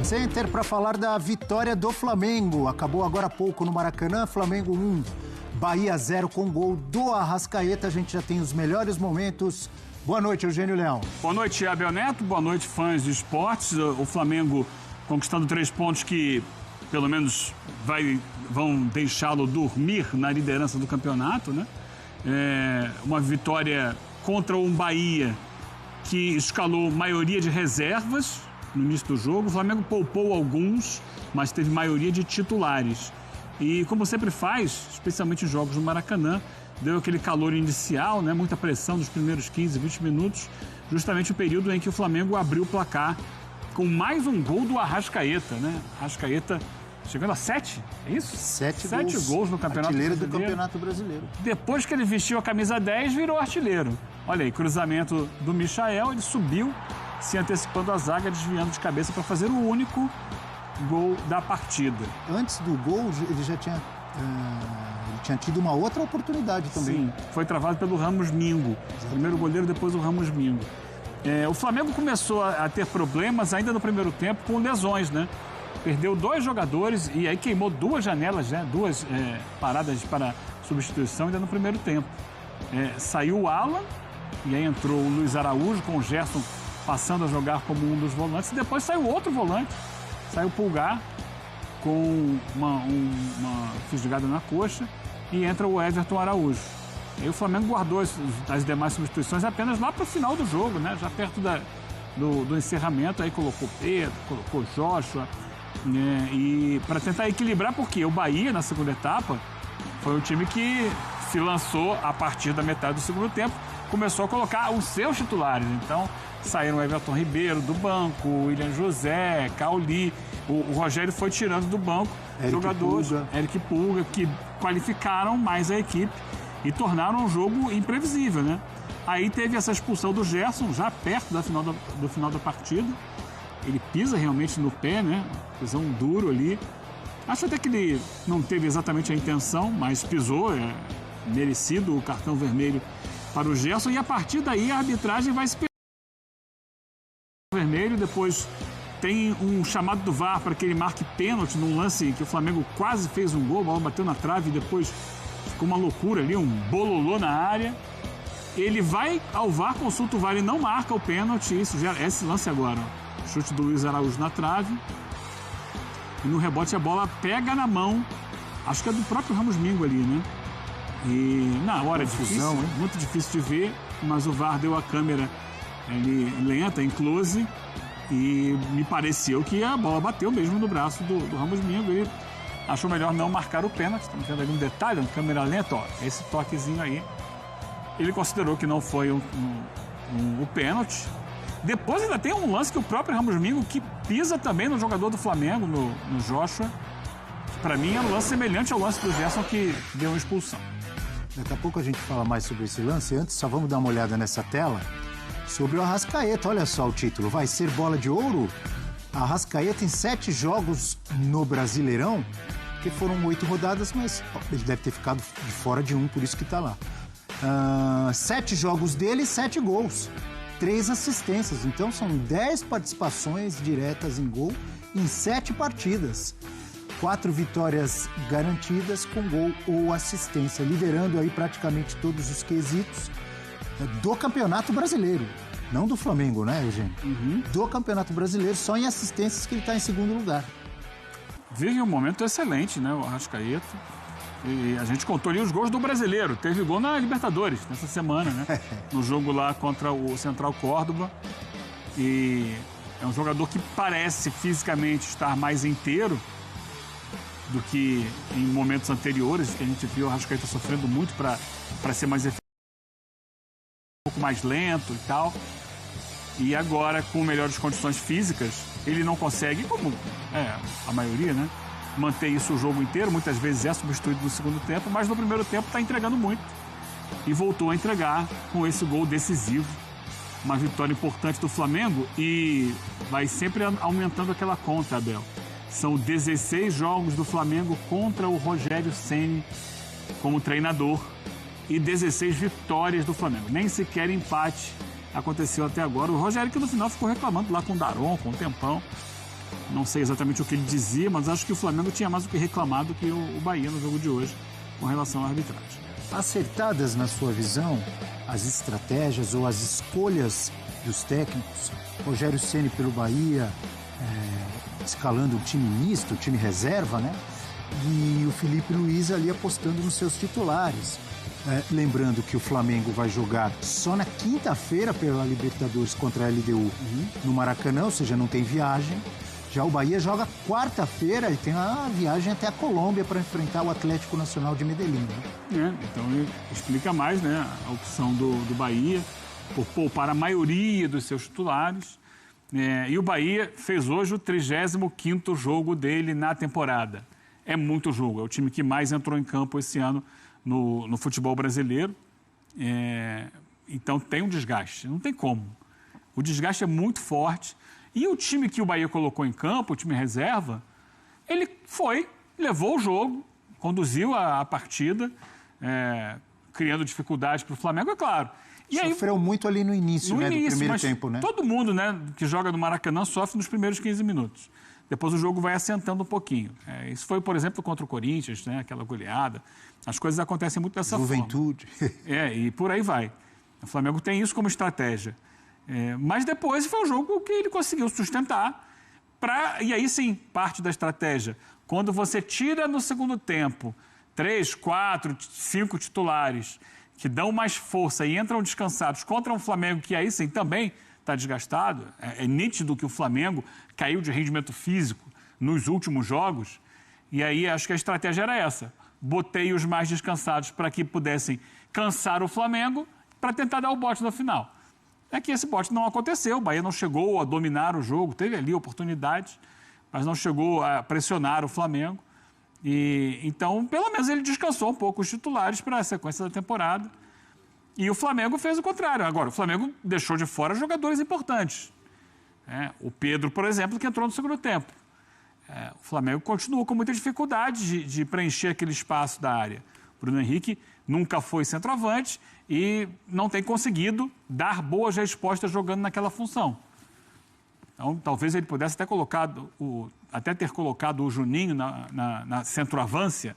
Center para falar da vitória do Flamengo. Acabou agora há pouco no Maracanã, Flamengo 1, Bahia 0 com gol do Arrascaeta. A gente já tem os melhores momentos. Boa noite, Eugênio Leão. Boa noite, Abel Neto. Boa noite, fãs de esportes. O Flamengo conquistando 3 pontos que, pelo menos, vão deixá-lo dormir na liderança do campeonato, né? Uma vitória contra um Bahia que escalou maioria de reservas no início do jogo. O Flamengo poupou alguns, mas teve maioria de titulares. E como sempre faz, especialmente em jogos no Maracanã, deu aquele calor inicial, né? Muita pressão nos primeiros 15, 20 minutos, justamente o período em que o Flamengo abriu o placar com mais um gol do Arrascaeta, né? Arrascaeta chegando a 7, é isso? 7 gols no Campeonato Brasileiro. Artilheiro do Campeonato Brasileiro. Depois que ele vestiu a camisa 10, virou artilheiro. Olha aí, cruzamento do Michael, ele subiu, se antecipando a zaga, desviando de cabeça para fazer o único gol da partida. Antes do gol, ele já tinha, tido uma outra oportunidade também. Sim, foi travado pelo Ramos Mingo. Primeiro goleiro, depois o Ramos Mingo. O Flamengo começou a ter problemas ainda no primeiro tempo com lesões, né? Perdeu 2 jogadores e aí queimou 2 janelas, né? 2 paradas para substituição ainda no primeiro tempo. Saiu o Alan e aí entrou o Luiz Araújo com o Gerson passando a jogar como um dos volantes. E depois saiu outro volante, saiu o Pulgar com uma fisgada na coxa e entra o Everton Araújo. Aí o Flamengo guardou as demais substituições apenas lá para o final do jogo, né? Já perto do encerramento, aí colocou Pedro, colocou Joshua, né? E para tentar equilibrar, porque o Bahia, na segunda etapa, foi o time que se lançou a partir da metade do segundo tempo, começou a colocar os seus titulares. Então, saíram o Everton Ribeiro do banco, o William José, Cauli. O Rogério foi tirando do banco jogadores, Eric Pulga, que qualificaram mais a equipe e tornaram o jogo imprevisível, né? Aí teve essa expulsão do Gerson, já perto do final da partida. Ele pisa realmente no pé, né? Pisão duro ali. Acho até que ele não teve exatamente a intenção, mas pisou, merecido o cartão vermelho para o Gerson. E a partir daí a arbitragem vai esperar o vermelho. Depois tem um chamado do VAR para que ele marque pênalti num lance que o Flamengo quase fez um gol. A bola bateu na trave e depois ficou uma loucura ali, um bololô na área. Ele vai ao VAR, consulta o VAR e não marca o pênalti. Isso gera esse lance agora, ó. Chute do Luiz Araújo na trave. E no rebote a bola pega na mão. Acho que é do próprio Ramos Mingo ali, né? E na hora difícil, muito difícil de ver, mas o VAR deu a câmera ali lenta, em close, e me pareceu que a bola bateu mesmo no braço do Ramos Mingo. Ele achou melhor não marcar o pênalti. Estamos vendo ali um detalhe, uma câmera lenta, ó, esse toquezinho aí. Ele considerou que não foi o pênalti. Depois ainda tem um lance que o próprio Ramos Mingo, que pisa também no jogador do Flamengo, no Joshua. Para mim é um lance semelhante ao lance do Gerson, que deu uma expulsão. Daqui a pouco a gente fala mais sobre esse lance. Antes, só vamos dar uma olhada nessa tela sobre o Arrascaeta. Olha só o título, vai ser bola de ouro? Arrascaeta em 7 jogos no Brasileirão, que foram 8 rodadas, mas ele deve ter ficado de fora de um, por isso que está lá. 7 jogos dele, 7 gols. 3 assistências, então são 10 participações diretas em gol em 7 partidas. 4 vitórias garantidas com gol ou assistência, liderando aí praticamente todos os quesitos do Campeonato Brasileiro. Não do Flamengo, né, Eugênio? Do Campeonato Brasileiro, só em assistências que ele está em segundo lugar. Vive um momento excelente, né, o Arrascaeta. E a gente contou ali os gols do Brasileiro. Teve gol na Libertadores nessa semana, né? No jogo lá contra o Central Córdoba. E é um jogador que parece fisicamente estar mais inteiro do que em momentos anteriores, que a gente viu o Arrascaeta sofrendo muito para ser mais efetivo, um pouco mais lento e tal. E agora, com melhores condições físicas, ele não consegue, como a maioria, né? Manter isso o jogo inteiro, muitas vezes é substituído no segundo tempo, mas no primeiro tempo está entregando muito. E voltou a entregar com esse gol decisivo. Uma vitória importante do Flamengo e vai sempre aumentando aquela conta, Abel. São 16 jogos do Flamengo contra o Rogério Ceni como treinador e 16 vitórias do Flamengo. Nem sequer empate aconteceu até agora. O Rogério que no final ficou reclamando lá com o Daron, com o Tempão. Não sei exatamente o que ele dizia, mas acho que o Flamengo tinha mais o que reclamar do que o Bahia no jogo de hoje com relação à arbitragem. Acertadas, na sua visão, as estratégias ou as escolhas dos técnicos, Rogério Ceni pelo Bahia, escalando o time misto, o time reserva, né? E o Felipe Luiz ali apostando nos seus titulares. Lembrando que o Flamengo vai jogar só na quinta-feira pela Libertadores contra a LDU no Maracanã, ou seja, não tem viagem. Já o Bahia joga quarta-feira e tem a viagem até a Colômbia para enfrentar o Atlético Nacional de Medellín. Né? Então explica mais, né, a opção do Bahia por poupar a maioria dos seus titulares. E o Bahia fez hoje o 35º jogo dele na temporada. É muito jogo, é o time que mais entrou em campo esse ano no futebol brasileiro. Então tem um desgaste, não tem como. O desgaste é muito forte. E o time que o Bahia colocou em campo, o time reserva, ele levou o jogo, conduziu a partida, criando dificuldades para o Flamengo, é claro. E sofreu muito ali no início, do primeiro tempo, né? Todo mundo, né, que joga no Maracanã sofre nos primeiros 15 minutos. Depois o jogo vai assentando um pouquinho. Isso foi, por exemplo, contra o Corinthians, né, aquela goleada. As coisas acontecem muito dessa Juventude. forma. E por aí vai. O Flamengo tem isso como estratégia. Mas depois foi um jogo que ele conseguiu sustentar. E aí sim, parte da estratégia. Quando você tira no segundo tempo 3, 4, 5 titulares que dão mais força e entram descansados contra um Flamengo que aí sim também está desgastado, é nítido que o Flamengo caiu de rendimento físico nos últimos jogos, e aí acho que a estratégia era essa. Botei os mais descansados para que pudessem cansar o Flamengo para tentar dar o bote no final. É que esse bote não aconteceu, o Bahia não chegou a dominar o jogo, teve ali oportunidades, mas não chegou a pressionar o Flamengo. Então, pelo menos ele descansou um pouco os titulares para a sequência da temporada. E o Flamengo fez o contrário. Agora, o Flamengo deixou de fora jogadores importantes. O Pedro, por exemplo, que entrou no segundo tempo. O Flamengo continuou com muita dificuldade de preencher aquele espaço da área. O Bruno Henrique nunca foi centroavante e não tem conseguido dar boas respostas jogando naquela função. Então, talvez ele pudesse até ter colocado o Juninho na centroavância,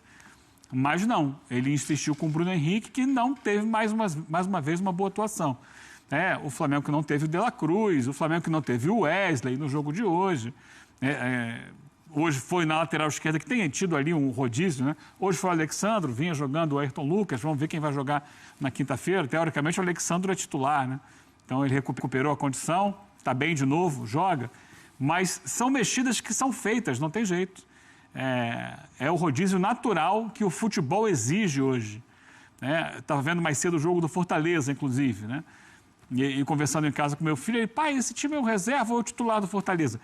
mas não. Ele insistiu com o Bruno Henrique, que não teve mais uma vez uma boa atuação. O Flamengo que não teve o De La Cruz, o Flamengo que não teve o Wesley no jogo de hoje. Hoje foi na lateral esquerda que tem tido ali um rodízio, né? Hoje foi o Alexandro, vinha jogando o Ayrton Lucas, vamos ver quem vai jogar na quinta-feira. Teoricamente o Alexandro é titular, né? Então ele recuperou a condição, está bem de novo, joga. Mas são mexidas que são feitas, não tem jeito. É o rodízio natural que o futebol exige hoje. Estava vendo mais cedo o jogo do Fortaleza, inclusive, né? E conversando em casa com meu filho, ele, pai, esse time é o reserva ou o titular do Fortaleza?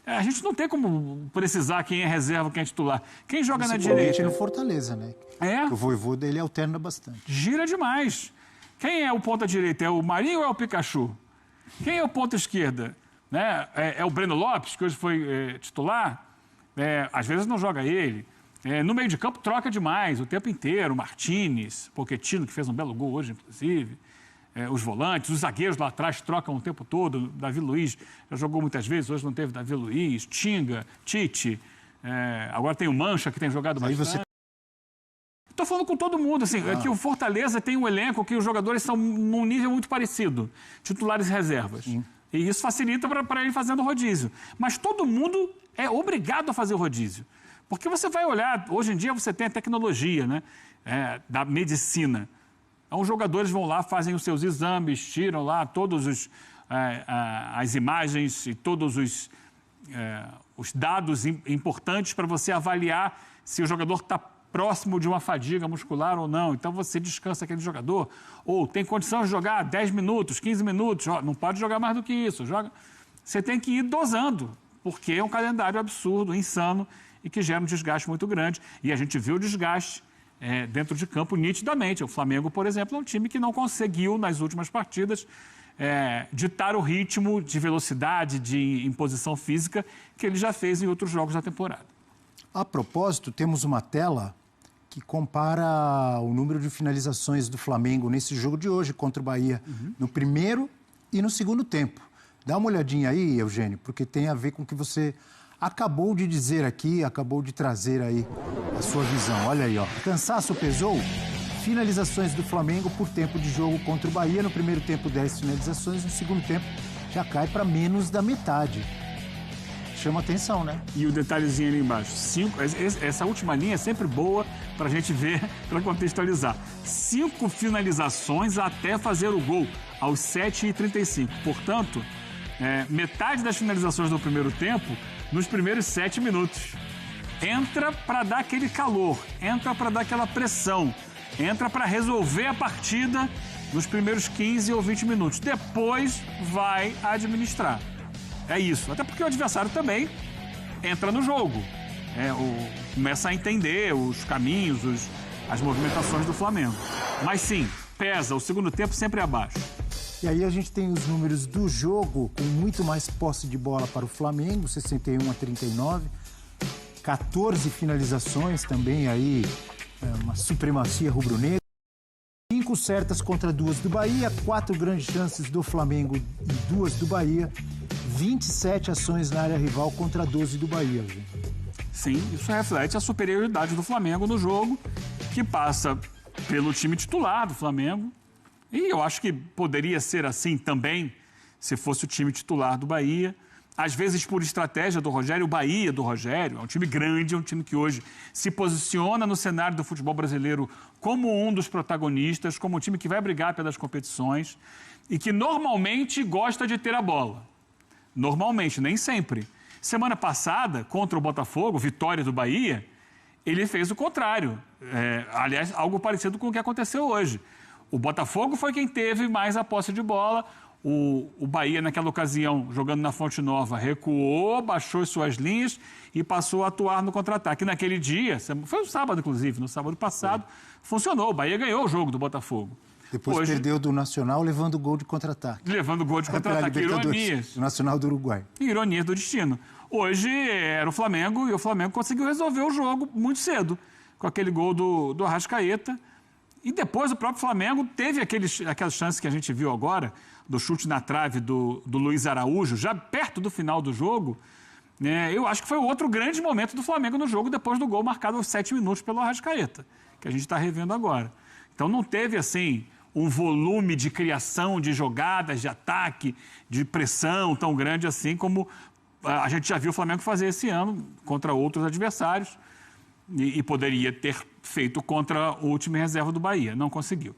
A gente não tem como precisar quem é reserva, quem é titular. Quem joga na direita... no Fortaleza, né? O Vojvoda, ele alterna bastante. Gira demais. Quem é o ponta direita? É o Marinho ou é o Pikachu? Quem é o ponta esquerda? É o Breno Lopes, que hoje foi titular? Às vezes não joga ele. No meio de campo troca demais, o tempo inteiro. Martínez, Pochettino, que fez um belo gol hoje, inclusive. Os volantes, os zagueiros lá atrás trocam o tempo todo. Davi Luiz já jogou muitas vezes, hoje não teve Davi Luiz. Tinga, Tite, agora tem o Mancha, que tem jogado bastante. Estou falando com todo mundo, assim, que o Fortaleza tem um elenco que os jogadores são num nível muito parecido, titulares e reservas. Sim. E isso facilita para ele fazendo o rodízio. Mas todo mundo é obrigado a fazer o rodízio. Porque você vai olhar, hoje em dia você tem a tecnologia, né, da medicina. Então, os jogadores vão lá, fazem os seus exames, tiram lá todos as imagens e todos os dados importantes para você avaliar se o jogador está próximo de uma fadiga muscular ou não. Então, você descansa aquele jogador. Ou tem condição de jogar 10 minutos, 15 minutos. Não pode jogar mais do que isso. Você tem que ir dosando, porque é um calendário absurdo, insano, e que gera um desgaste muito grande. E a gente viu o desgaste dentro de campo nitidamente. O Flamengo, por exemplo, é um time que não conseguiu, nas últimas partidas, ditar o ritmo de velocidade, de imposição física que ele já fez em outros jogos da temporada. A propósito, temos uma tela que compara o número de finalizações do Flamengo nesse jogo de hoje contra o Bahia, no primeiro e no segundo tempo. Dá uma olhadinha aí, Eugênio, porque tem a ver com o que você acabou de dizer aqui, acabou de trazer aí a sua visão. Olha aí, ó. Cansaço pesou? Finalizações do Flamengo por tempo de jogo contra o Bahia. No primeiro tempo, 10 finalizações. No segundo tempo, já cai para menos da metade. Chama atenção, né? E o detalhezinho ali embaixo. Essa última linha é sempre boa para a gente ver, para contextualizar. 5 finalizações até fazer o gol, aos 7h35. Portanto, metade das finalizações do primeiro tempo, nos primeiros 7 minutos. Entra para dar aquele calor, entra para dar aquela pressão, entra para resolver a partida nos primeiros 15 ou 20 minutos. Depois vai administrar. É isso. Até porque o adversário também entra no jogo. Começa a entender os caminhos, as movimentações do Flamengo. Mas sim, pesa. O segundo tempo sempre é abaixo. E aí a gente tem os números do jogo, com muito mais posse de bola para o Flamengo, 61-39. 14 finalizações também aí, uma supremacia rubro-negra. 5 certas contra 2 do Bahia, 4 grandes chances do Flamengo e 2 do Bahia. 27 ações na área rival contra 12 do Bahia. Gente. Sim, isso reflete a superioridade do Flamengo no jogo, que passa pelo time titular do Flamengo. E eu acho que poderia ser assim também, se fosse o time titular do Bahia. Às vezes, por estratégia do Rogério, o Bahia do Rogério é um time grande, é um time que hoje se posiciona no cenário do futebol brasileiro como um dos protagonistas, como um time que vai brigar pelas competições e que normalmente gosta de ter a bola. Normalmente, nem sempre. Semana passada, contra o Botafogo, vitória do Bahia, ele fez o contrário. Aliás, algo parecido com o que aconteceu hoje. O Botafogo foi quem teve mais a posse de bola. O Bahia, naquela ocasião, jogando na Fonte Nova, recuou, baixou as suas linhas e passou a atuar no contra-ataque. Naquele dia, foi no sábado, inclusive, no sábado passado, funcionou. O Bahia ganhou o jogo do Botafogo. Depois hoje, perdeu do Nacional, levando gol de contra-ataque. Levando gol de contra-ataque. Ironias. Do Nacional do Uruguai. Ironias do destino. Hoje era o Flamengo e o Flamengo conseguiu resolver o jogo muito cedo, com aquele gol do Arrascaeta. E depois o próprio Flamengo teve aquelas chances que a gente viu agora, do chute na trave do Luiz Araújo, já perto do final do jogo. Eu acho que foi outro grande momento do Flamengo no jogo, depois do gol marcado aos 7 minutos pelo Arrascaeta, que a gente está revendo agora. Então não teve, assim, um volume de criação de jogadas, de ataque, de pressão tão grande assim como a gente já viu o Flamengo fazer esse ano contra outros adversários e poderia ter feito contra o time reserva do Bahia. Não conseguiu.